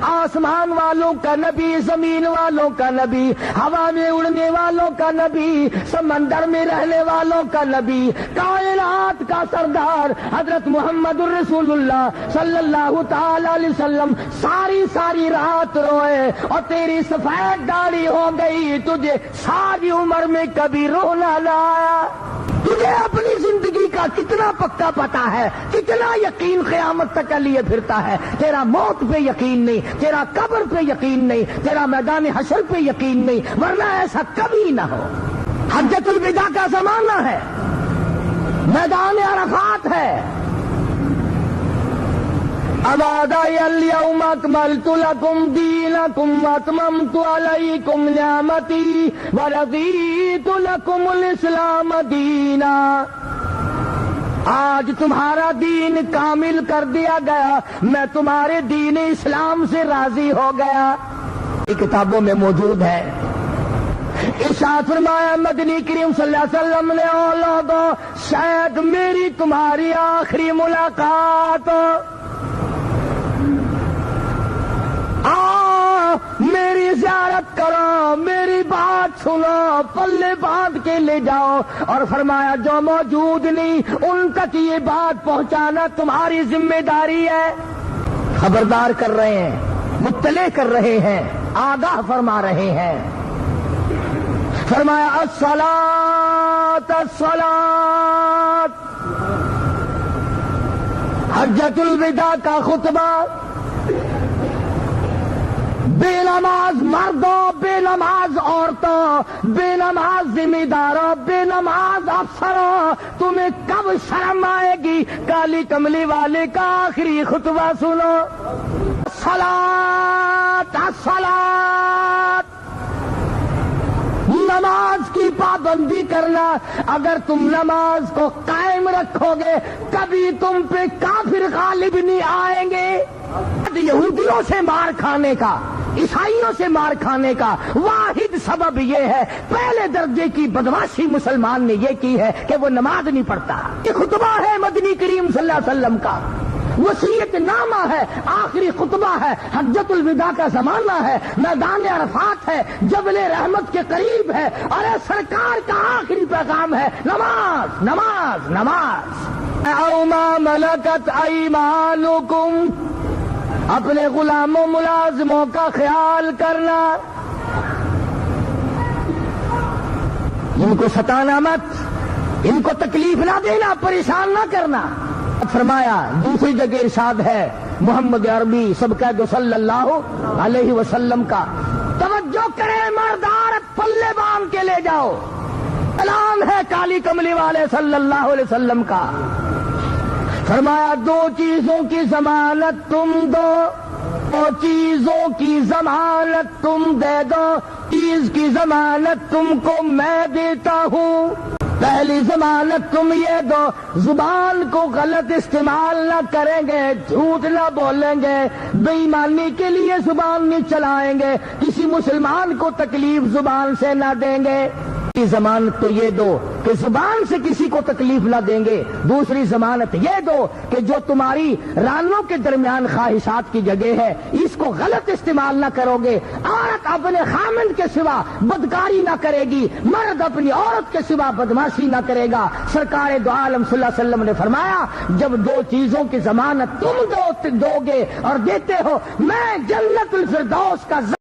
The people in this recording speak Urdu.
آسمان والوں کا نبی، زمین والوں کا نبی، ہوا میں اڑنے والوں کا نبی، سمندر میں رہنے والوں کا نبی، کائنات کا سردار حضرت محمد الرسول اللہ صلی اللہ تعالی علیہ وسلم ساری رات روئے اور تیری سفید داڑھی ہو گئی، تجھے ساری عمر میں کبھی رونا نہ آیا۔ تجھے اپنی زندگی کا کتنا پکا پتا ہے، کتنا یقین قیامت تک کے لیے پھرتا ہے؟ تیرا موت پہ یقین نہیں، تیرا قبر پہ یقین نہیں، تیرا میدان حشر پہ یقین نہیں، ورنہ ایسا کبھی نہ ہو۔ حجۃ الوداع کا زمانہ ہے، میدان عرفات ہے۔ اليوم اکملت لکم دینکم واتممت علیکم نعمتی ورضیت لکم الاسلام دینا۔ آج تمہارا دین کامل کر دیا گیا، میں تمہارے دین اسلام سے راضی ہو گیا۔ یہ کتابوں میں موجود ہے۔ ارشاد فرمایا مدنی کریم صلی اللہ علیہ وسلم نے، او لوگوں، شاید میری تمہاری آخری ملاقات، میری زیارت کرو، میری بات سنو، پلے باندھ کے لے جاؤ۔ اور فرمایا جو موجود نہیں ان تک یہ بات پہنچانا تمہاری ذمہ داری ہے۔ خبردار کر رہے ہیں، مطلع کر رہے ہیں، آگاہ فرما رہے ہیں۔ فرمایا الصلاۃ الصلاۃ۔ حجۃ الوداع کا خطبہ بے نماز مردوں، بے نماز عورتوں، بے نماز ذمہ داروں، بے نماز افسروں، تمہیں کب شرم آئے گی؟ کالی کملی والے کا آخری خطبہ سنو۔ صلاۃ الصلاۃ، نماز کی پابندی کرنا۔ اگر تم نماز کو قائم رکھو گے کبھی تم پہ کافر غالب نہیں آئیں گے۔ یہودیوں سے مار کھانے کا، عیسائیوں سے مار کھانے کا واحد سبب یہ ہے، پہلے درجے کی بدمعاشی مسلمان نے یہ کی ہے کہ وہ نماز نہیں پڑھتا۔ یہ خطبہ ہے مدنی کریم صلی اللہ علیہ وسلم کا، وصیت نامہ ہے، آخری خطبہ ہے، حجۃ الوداع کا زمانہ ہے، میدان عرفات ہے، جبل رحمت کے قریب ہے، اور سرکار کا آخری پیغام ہے نماز نماز نماز۔ او ما ملکت ایمانکم، اپنے غلاموں ملازموں کا خیال کرنا، ان کو ستانا مت، ان کو تکلیف نہ دینا، پریشان نہ کرنا۔ فرمایا دوسری جگہ ارشاد ہے محمد عربی سب کہہ دو صلی اللہ علیہ وسلم کا، توجہ کرے مرد عورت پلے باندھ کے لے جاؤ، کلام ہے کالی کملی والے صلی اللہ علیہ وسلم کا۔ فرمایا دو چیزوں کی ضمانت تم دو، دو چیزوں کی ضمانت تم دے دو، چیز کی ضمانت تم کو میں دیتا ہوں۔ پہلی ضمانت تم یہ دو، زبان کو غلط استعمال نہ کریں گے، جھوٹ نہ بولیں گے، بے ایمانی کے لیے زبان نہیں چلائیں گے، کسی مسلمان کو تکلیف زبان سے نہ دیں گے۔ ضمانت تو یہ دو کہ زبان سے کسی کو تکلیف نہ دیں گے، دوسری ضمانت یہ دو کہ جو تمہاری رانوں کے درمیان خواہشات کی جگہ ہے اس کو غلط استعمال نہ کرو گے۔ عورت اپنے خامند کے سوا بدکاری نہ کرے گی، مرد اپنی عورت کے سوا بدمعاشی نہ کرے گا۔ سرکار دو عالم صلی اللہ علیہ وسلم نے فرمایا جب دو چیزوں کی ضمانت تم دو گے اور دیتے ہو، میں جنت الفردوس کا